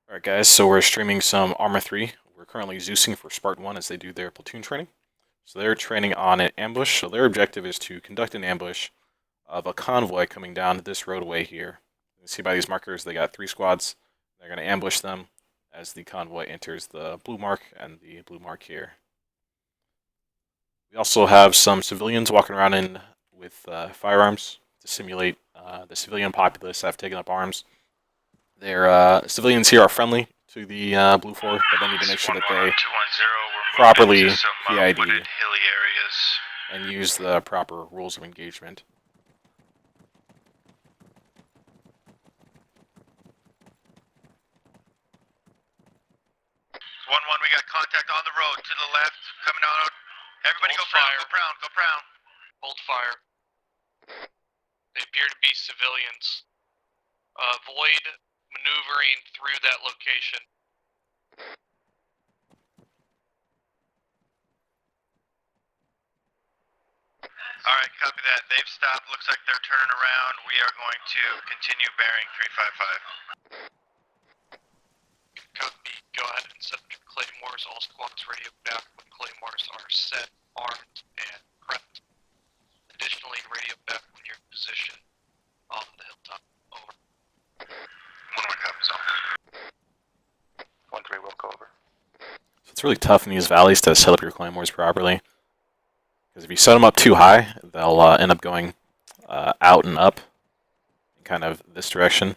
Alright guys, so we're streaming some Arma 3. We're currently ZEUSing for Spartan 1 as they do their platoon training. So they're training on an ambush, so their objective is to conduct an ambush of a convoy coming down this roadway here. You can see by these markers they got 3 squads. They're going to ambush them as the convoy enters the blue mark and the blue mark here. We also have some civilians walking around in with firearms to simulate the civilian populace that have taken up arms. Their civilians here are friendly to the Blue 4, but they need to make sure that they properly PID and use the proper rules of engagement. We got contact on the road to the left, coming out. Everybody go fire. Go brown. Hold fire. They appear to be civilians. Avoid maneuvering through that location. Alright, copy that. They've stopped. Looks like they're turning around. We are going to continue bearing 355. Copy. Go ahead and set your claymores. All squads radio back when claymores are set, armed, and prepped. Additionally, radio back when you're in position on the hilltop. Over. 1-1 copies on. 1-3 will go over. So it's really tough in these valleys to set up your claymores properly. Because if you set them up too high, they'll end up going out and up in kind of this direction.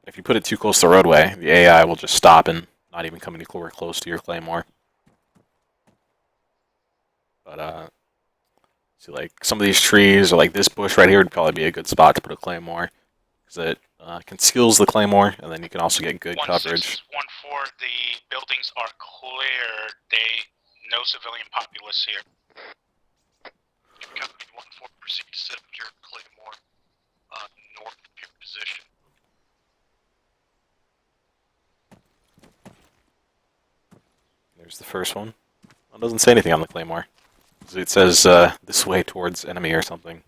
If you put it too close to the roadway, the AI will just stop and not even come anywhere close to your claymore. But see, like some of these trees or like this bush right here would probably be a good spot to put a claymore, because it conceals the claymore, and then you can also get good coverage. 1-4, the buildings are clear. No civilian populace here. Copy 1-4, proceed to set up your claymore north of your position. There's the first one. It doesn't say anything on the claymore. It says this way towards enemy or something.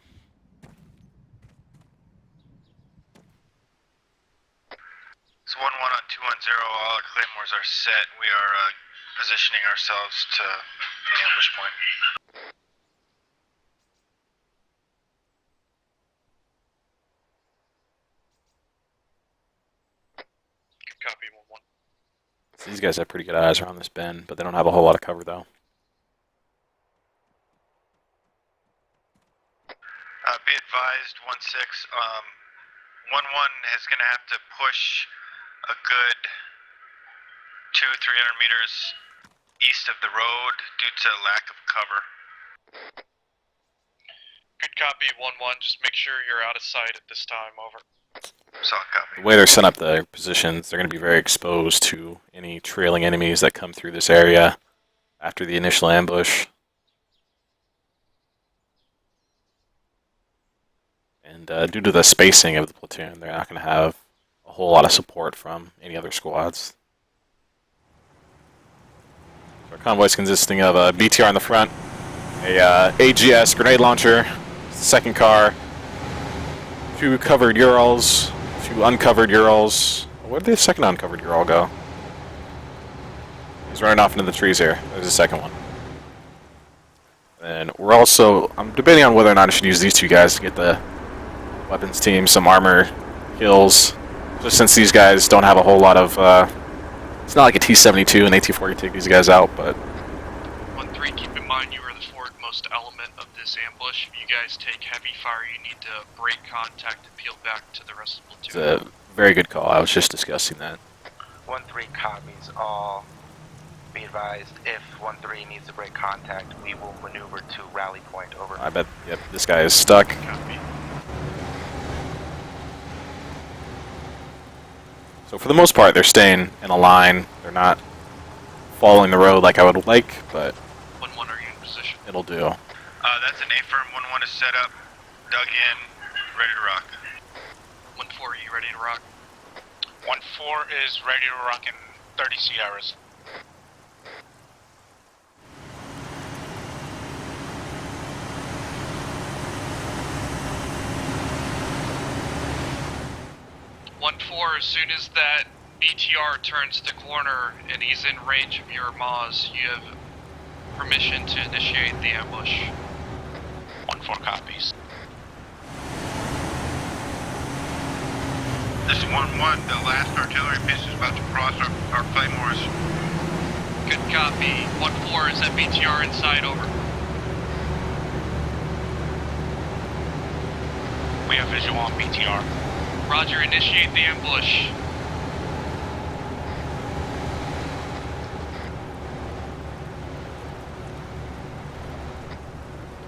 It's 1-1 on 210. All our claymores are set. We are positioning ourselves to the ambush point. Copy 1-1. So these guys have pretty good eyes around this bend, but they don't have a whole lot of cover though. Be advised, 1-6. 1-1 is going to have to push a good 200-300 meters east of the road due to lack of cover. Good copy 1-1. Just make sure you're out of sight at this time. Over. Solid copy. The way they're set up their positions, they're going to be very exposed to any trailing enemies that come through this area after the initial ambush. And due to the spacing of the platoon, they're not going to have a whole lot of support from any other squads. So our convoy is consisting of a BTR in the front, a AGS grenade launcher, second car, 2 covered Urals, 2 uncovered Urals. Where did the second uncovered Ural go? He's running off into the trees here. There's the second one. And we're also, I'm debating on whether or not I should use these 2 guys to get the weapons team some armor kills, just since these guys don't have a whole lot of, it's not like a T-72 and AT-4 can take these guys out, but 1-3, keep in mind you are the forwardmost element of this ambush. If you guys take heavy fire, you need to break contact and peel back to the rest of the platoon. it's a very good call. I was just discussing that. 1-3 copies all. Be advised, if 1-3 needs to break contact, we will maneuver to rally point. Over. I bet, yep, this guy is stuck. Copy. So for the most part, they're staying in a line. They're not following the road like I would like, but 1-1, are you in position? it'll do. That's an A-firm. 1-1 is set up, dug in, ready to rock. 1-4, are you ready to rock? 1-4 is ready to rock in 30 Sierras. 1-4, as soon as that BTR turns the corner and he's in range of your Maz, you have permission to initiate the ambush. 1-4 copies. This is 1-1, the last artillery piece is about to cross our Claymores. Good copy. 1-4, is that BTR inside? Over. We have visual on BTR. Roger, initiate the ambush.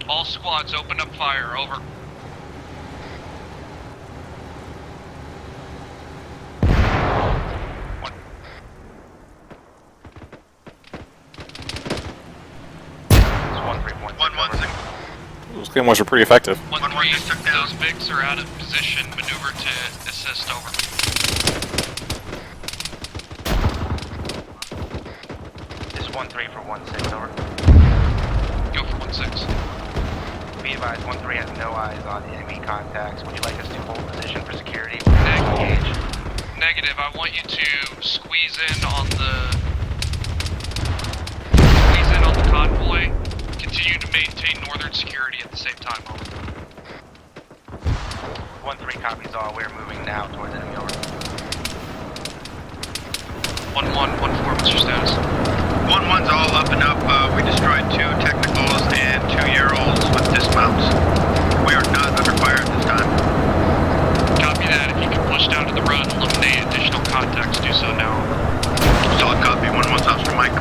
All squads, open up fire. Over. Those Claymores are pretty effective. 1-3, those Vics are out of position. Maneuver to assist. Over. This is 1-3 for 1-6, over. Go for 1-6. Be advised, 1-3 has no eyes on enemy contacts. Would you like us to hold position for security? Engage. Negative, I want you to squeeze in on the convoy. Continue to maintain northern security at the same time. Over. 1-3 copies all. We're moving now towards enemy. Over. 1-1, 1-4, what's your status? 1-1's all up and up. We destroyed 2 technicals and 2-year-olds with dismounts. We are not under fire at this time. Copy that. If you can push down to the road and eliminate additional contacts, do so now. Solid copy. 1-1's Officer Mike.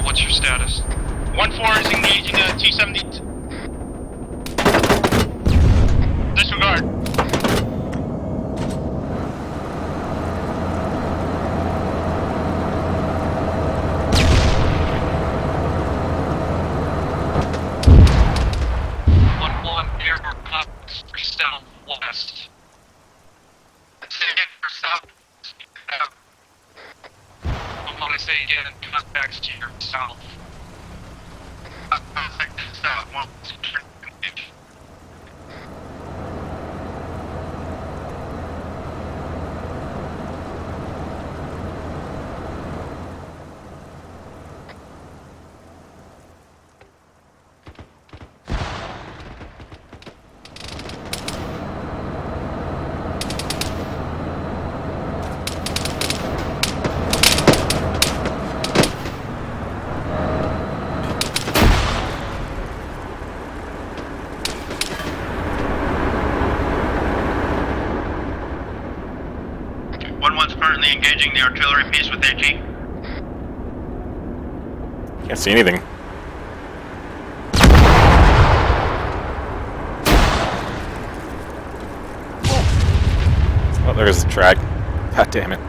What's your status? 1-4 is engaging a T-70. Disregard. Southwest. I'm gonna say again, contacts to your south. Currently engaging the artillery piece with AG. Can't see anything. Oh, there's the track. God damn it.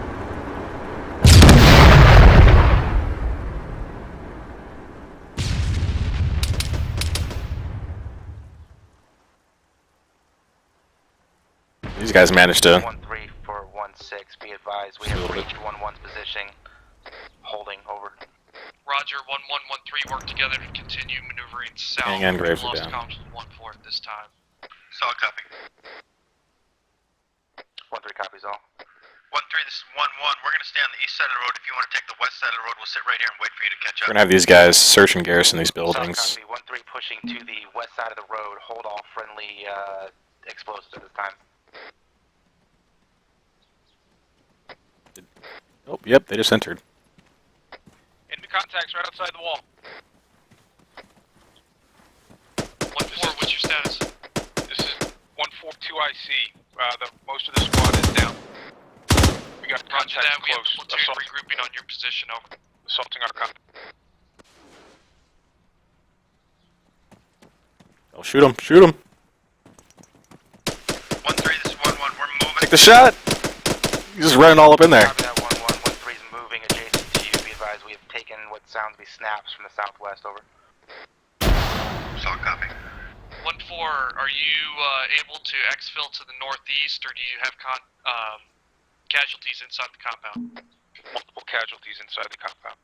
These guys managed to... 1-3 for 1-6, be advised, we have reached 1-1's position. Holding, over. Roger, 1-1-1-3, work together to continue maneuvering south. Hang on, Graves, We've we're lost down. comms with 1-4 at this time. Solid copy. 1-3 copies all. 1-3, this is 1-1. We're going to stay on the east side of the road. If you want to take the west side of the road, we'll sit right here and wait for you to catch We're up. gonna have these guys search and garrison these Solid buildings. copy, 1-3 pushing to the west side of the road. Hold all friendly explosives at this time. Oh, yep, they just entered. Enemy contacts right outside the wall. 1-4, what's your status? This is 1-4-2 IC. Most of the squad is down. We got Roger contacts that, we have close. platoon regrouping on your position, over. Assaulting our contact. Oh, shoot him, shoot him. 1-3, this is 1-1. We're moving. Take the shot. He's just running all up in there. Copy that 1-1, 1-3 is moving adjacent to you. Be advised, we have taken what sounds to be snaps from the southwest, over. Solid copy. 1-4, are you able to exfil to the northeast, or do you have casualties inside the compound? Multiple casualties inside the compound.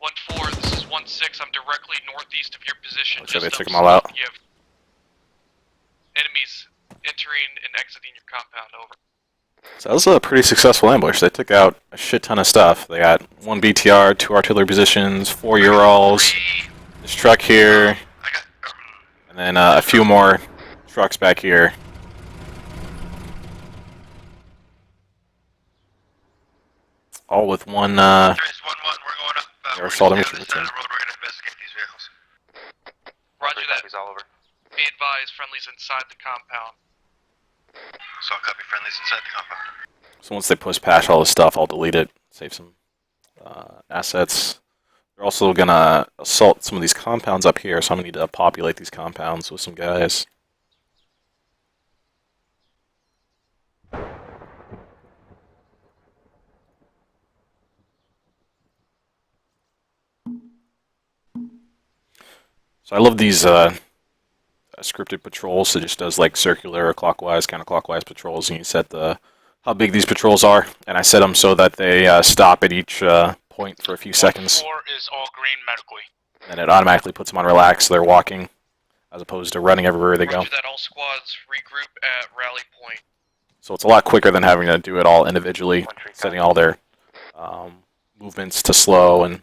1-4, this is 1-6. I'm directly northeast of your position. Looks like they Just took up 'em all out. south. You have enemies entering and exiting your compound. Over. So that was a pretty successful ambush. They took out a shit ton of stuff. They got 1 BTR, 2 artillery positions, 4 Urals, this truck here, and then a few more trucks back here. All with one There's 1-1, we're going up. Air We're assault down infantry this side of platoon. the road, we're gonna investigate these vehicles. Roger that. Copies all over. Be advised, friendlies inside the compound. So I'll copy friendlies inside the compound. So once they push past all this stuff, I'll delete it, save some assets. They're also gonna assault some of these compounds up here, so I'm gonna need to populate these compounds with some guys. So I love these scripted patrols. It just does like circular or clockwise, counterclockwise patrols, and you set the how big these patrols are, and I set them so that they stop at each point for a few seconds. 4 is all green medically. And it automatically puts them on relax, so they're walking, as opposed to running everywhere they go. Roger that. All squads regroup at rally point. So it's a lot quicker than having to do it all individually, 1-3 setting all their movements to slow and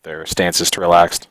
their stances to relaxed.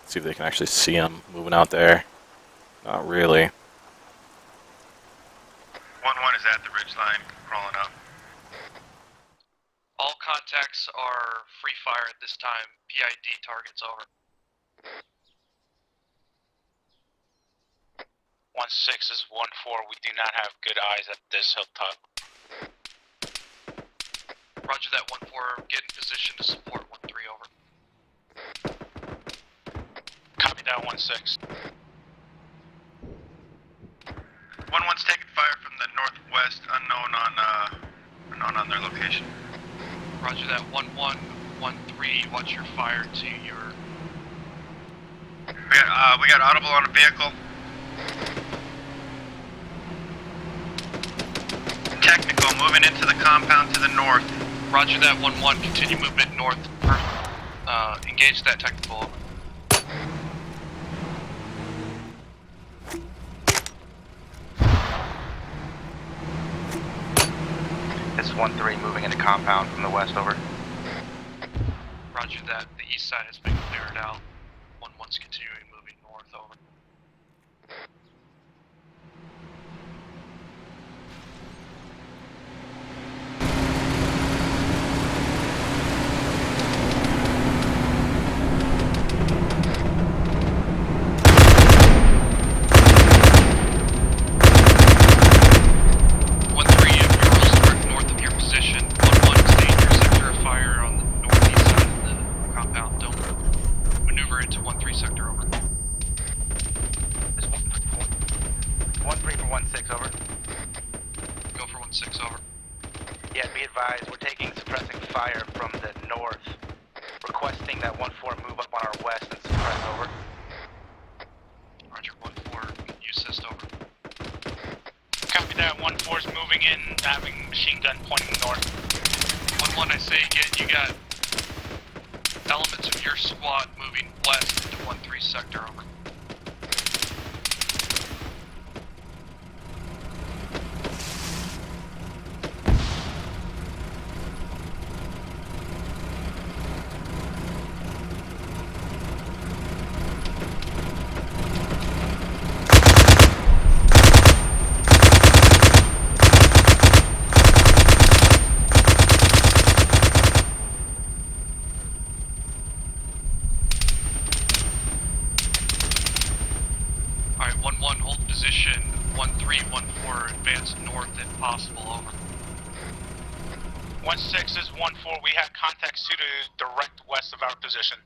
See if they can actually see them moving out there. Not really. 1-1 is at the ridge line, crawling up. All contacts are free fire at this time. PID targets over. 1-6 is 1-4. We do not have good eyes at this hilltop. Roger that. 1-4. Get in position to support 1-3 over. Copy that, 1-6. 1-1's taking fire from the northwest, unknown on their location. Roger that. 1-1. 1-3. Watch your fire to your. We got audible on a vehicle. Technical moving into the compound to the north. Roger that. 1-1. Continue movement north. Engage that technical over. It's 1-3 moving into compound from the west, over. Roger that. The east side has been cleared out. 1-1's continuing moving north over. North of your position. 1-1, stay in your sector of fire on the northeast side of the compound. Don't maneuver into 1-3 sector over. 1-6, over. Yeah, be advised, we're taking suppressing fire from the north. Requesting that 1-4 move up on our west and suppress, over. Roger, 1-4, you assist, over. Copy that. 1-4's moving in, having machine gun pointing north. 1-1, I say again, you got elements of your squad moving west into 1-3 sector, over. Alright, 1-1, hold position. 1-3, 1-4, advance north if possible, over. 1-6 is 1-4. We have contact suited direct west of our position.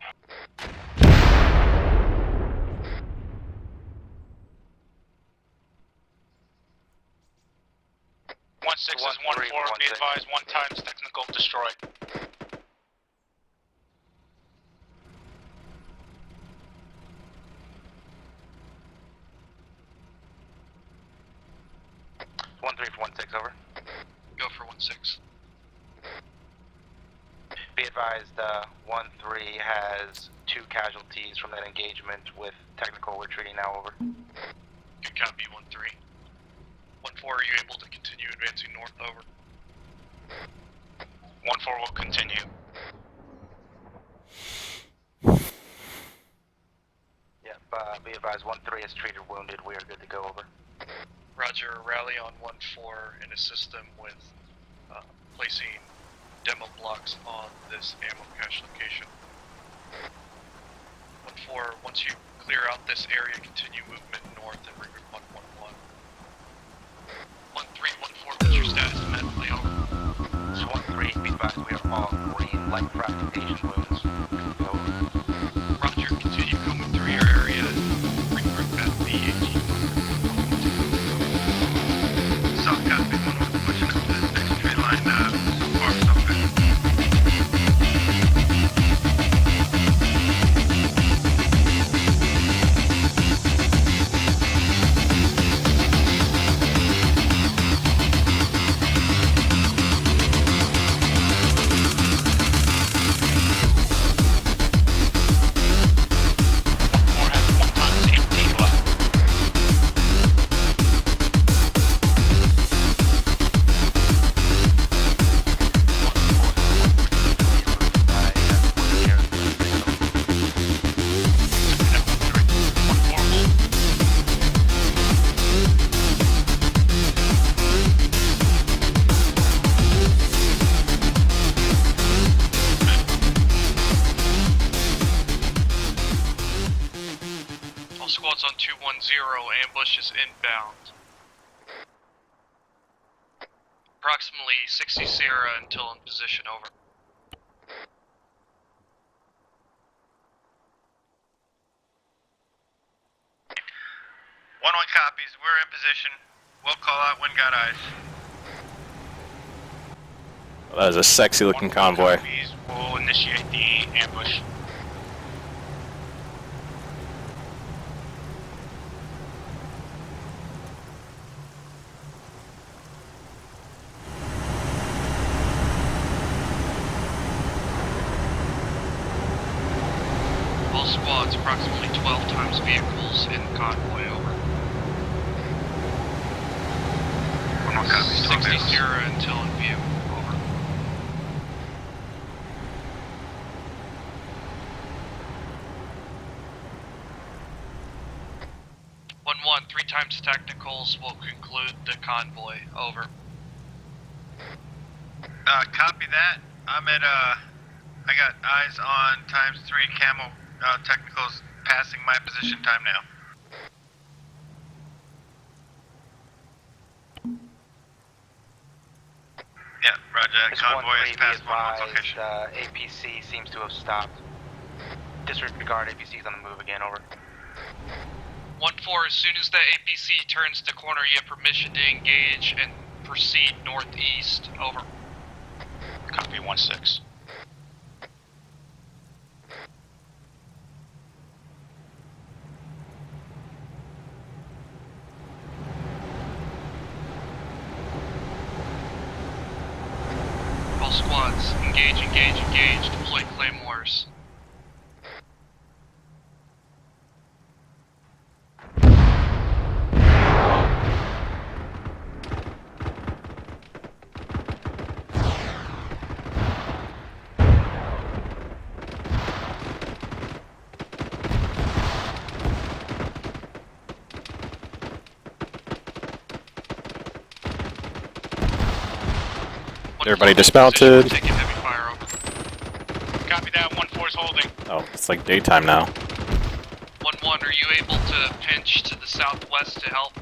One six is 1-4. Be advised, 1 times technical destroyed. One 3 for 1-6, over. Go for 1-6. Be advised, 1-3 has 2 casualties from that engagement with technical retreating now, over. Good copy, 1-3. 1-4, are you able to continue advancing north, over? 1-4 will continue. Yep, be advised, 1-3 is treated wounded. We are good to go, over. Roger, rally on 1-4 and assist them with placing demo blocks on this ammo cache location. 1-4, once you clear out this area, continue movement north and regroup on 1-1. 1-3, 1-4, what's your status medically, over? So 1-3, be advised, we are all green, light fragmentation wounds. Over. Roger, continue coming through your area and regroup at the AG. South copy, 1-1, pushing up to this next tree line, far south. Squads on 210, ambush is inbound. Approximately 60 Sierra until in position, over. One copies, we're in position. We'll call out when got eyes. Well, that is a sexy looking convoy. Copies will initiate the ambush. All squads, approximately 12 times vehicles in convoy, over. 1-1 copies, 12 60 vehicles. Sierra until in view, over. 1-1, 3 times technicals will conclude the convoy, over. Copy that. I'm at, I got eyes on ×3 camo technicals passing my position time now. Yeah, roger that. Convoy is past 1-1's location. APC seems to have stopped. Disregard, APC's on the move again, over. 1-4, as soon as the APC turns the corner, you have permission to engage and proceed northeast. Over. Copy 1-6. All squads, engage, engage, engage. Deploy Claymores. Everybody dismounted. Taking heavy fire over. Copy that. 1-4's holding. Oh, it's like daytime now. 1-1, are you able to pinch to the southwest to help?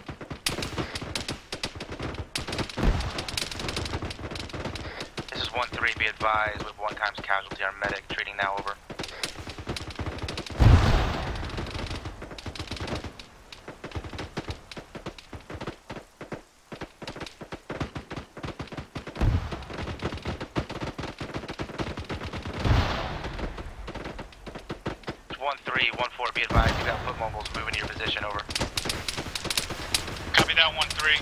This is 1-3, be advised, with 1 times casualty, our medic treating now, over. It's 1-3, 1-4, be advised, you got foot mobiles moving to your position, over. Copy that. 1-3.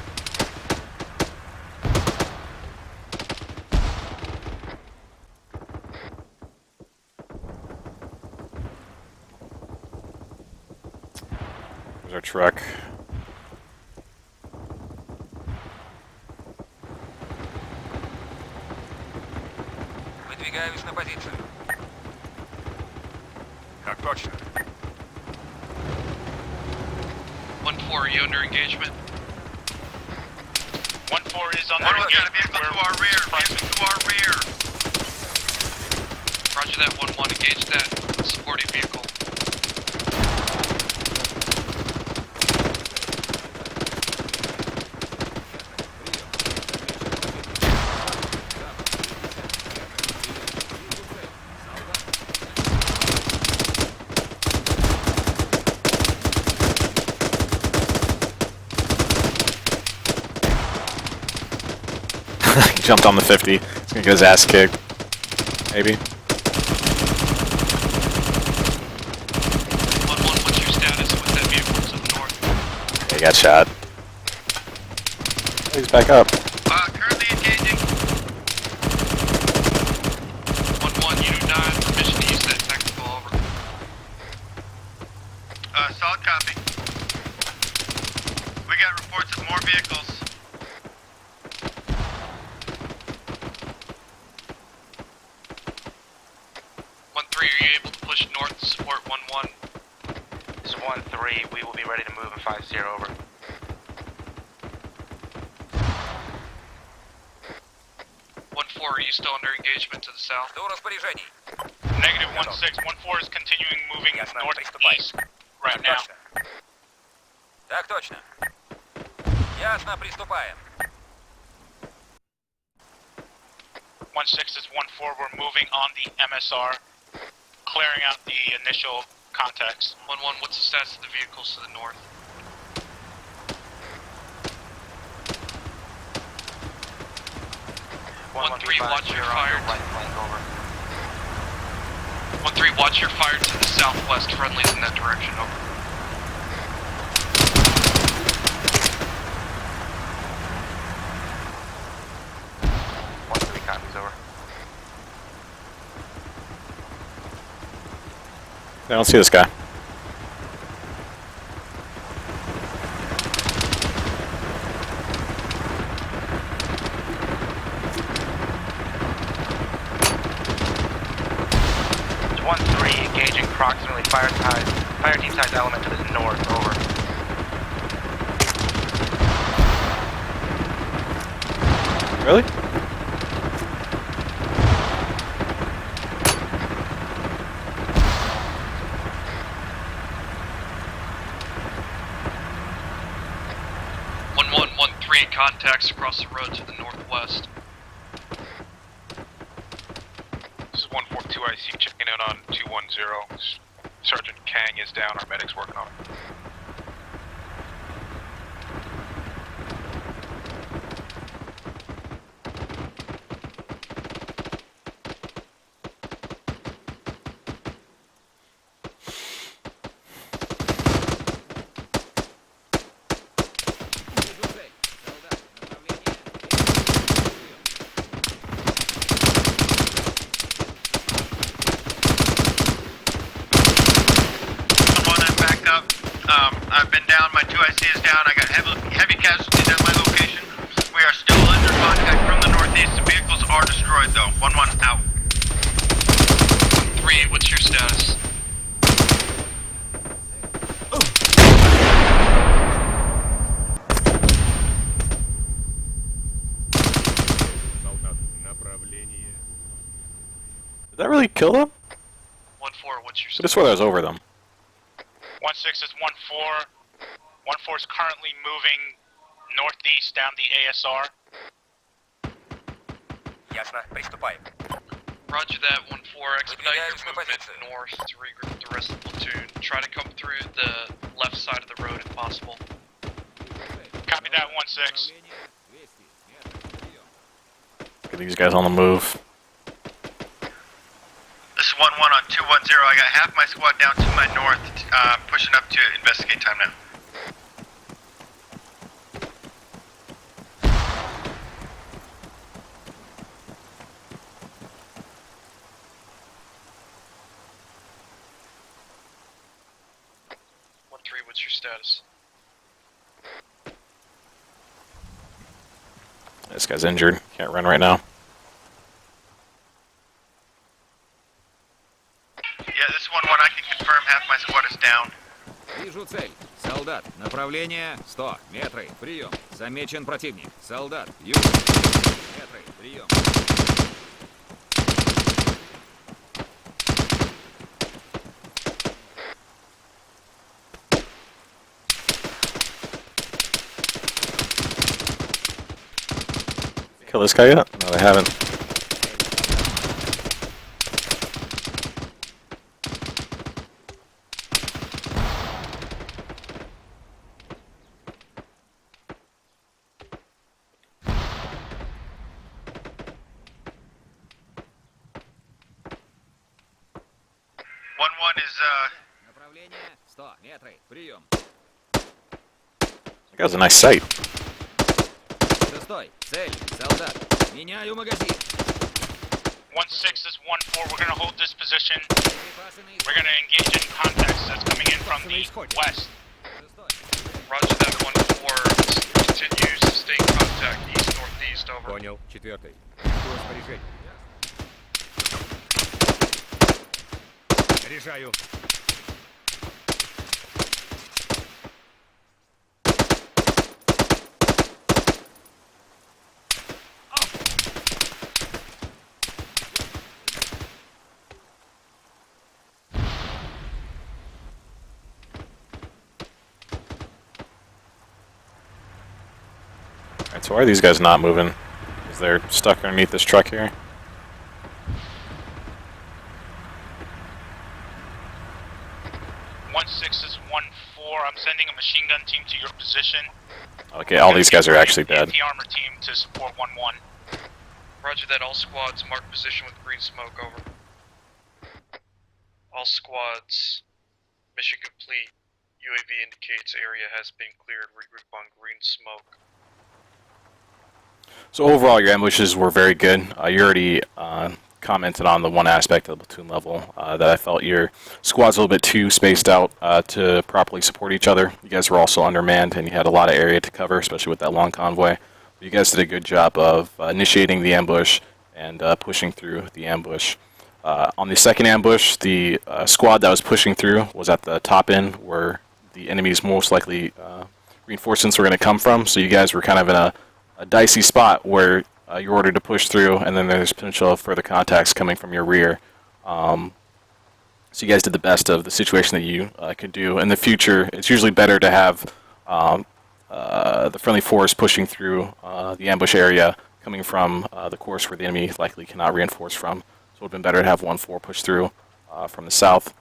There's our truck. Выдвигаюсь на позицию. Так точно. 1-4, are you under engagement? 1-4 is under 1-1's got a engagement. vehicle to our rear. Vehicle to our rear. Roger that, 1-1, engage that supporting vehicle. He jumped on the 50. He's gonna get his ass kicked. Maybe. 1-1, what's your status with that vehicle to the north? He got shot. He's back up. Currently engaging. 1-1, you do not have permission to use that technical, over. Solid copy. We got reports of more vehicles. 1-3, are you able to push north to support 1-1? This is 1-3, we will be ready to move in 5-0, over. 1-4, are you still under engagement to the south? До распоряжений. Negative 1-6. 1-4 is continuing moving Ясно, northeast right now. Так точно. Ясно, приступаем. 1-6 is 1-4. We're moving on the MSR, clearing out the initial contacts. 1-1, what's the status of the vehicles to the north? One, 1-3, watch your fire. Right flank, over. 1-3, watch your fire to the southwest. Friendlies in that direction, over. 1-3, copies, over. I don't see this guy. It's 1-3, engaging approximately fire team size element to the north, over. Really? Contacts across the road to the northwest. This is 142 IC checking in on 210. Sergeant Kang is down, our medic's working on it. I've been down. My 2 IC is down. I got heavy casualties at my location. We are still under contact from the northeast. The vehicles are destroyed, though. 1-1 out. 3, what's your status? Did that really kill them? 1-4, what's your I status? just swear that was over them. 1-6 is 1-4. 1-4 is currently moving northeast down the ASR. Ясно, приступаем. Roger that, 1-4. Expedite Выдвигаемся your на movement позицию. north to regroup the rest of the platoon. Try to come through the left side of the road if possible. Copy that, 1-6. Get these guys on the move. This is 1-1 on 210. I got half my squad down to my north, pushing up to investigate time now. What's your status? This guy's injured. Can't run right now. Yeah, this is 1-1. I can confirm half my squad is down. Вижу цель. Солдат. Направление 100 метры. Прием. Замечен противник. Солдат. Юг. Метры. Прием. Kill this guy yet? No, they haven't. Направление 100 метры. Прием. That guy's a nice sight. Шестой. Цель. Солдат. Меняю магазин. 1-6 is 1-4. We're going to hold this position. We're going to engage in contacts that's coming in from the west. Roger that, 1-4. Continue sustain contact east-northeast, over. Понял. Четвертый. Жду распоряжение. Решаю. Alright, so why are these guys not moving? Because they're stuck underneath this truck here. 1-6 is 1-4. I'm sending a machine gun team to your position. Okay, all these guys are actually dead. The armor team to support 1-1. Roger that, all squads mark position with green smoke, over. All squads, mission complete. UAV indicates area has been cleared. Regroup on green smoke. So overall, your ambushes were very good. You already commented on the one aspect of the platoon level that I felt your squad's a little bit too spaced out to properly support each other. You guys were also undermanned, and you had a lot of area to cover, especially with that long convoy. You guys did a good job of initiating the ambush and pushing through the ambush. On the second ambush, the squad that was pushing through was at the top end where the enemy's most likely reinforcements were going to come from, so you guys were kind of in a dicey spot where you're ordered to push through, and then there's potential of further contacts coming from your rear. So you guys did the best of the situation that you could do. In the future, it's usually better to have the friendly force pushing through the ambush area coming from the course where the enemy likely cannot reinforce from. So it would have been better to have 1-4 push through from the south.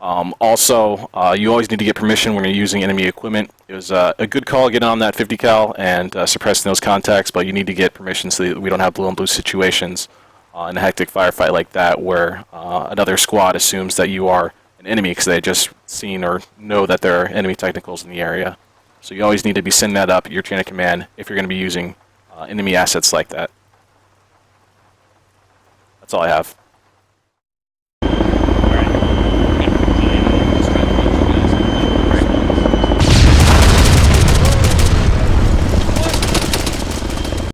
Also, you always need to get permission when you're using enemy equipment. It was a good call getting on that 50 cal and suppressing those contacts, but you need to get permission so that we don't have blue and blue situations in a hectic firefight like that where another squad assumes that you are an enemy because they just seen or know that there are enemy technicals in the area. So you always need to be sending that up at your chain of command if you're going to be using enemy assets like that. That's all I have.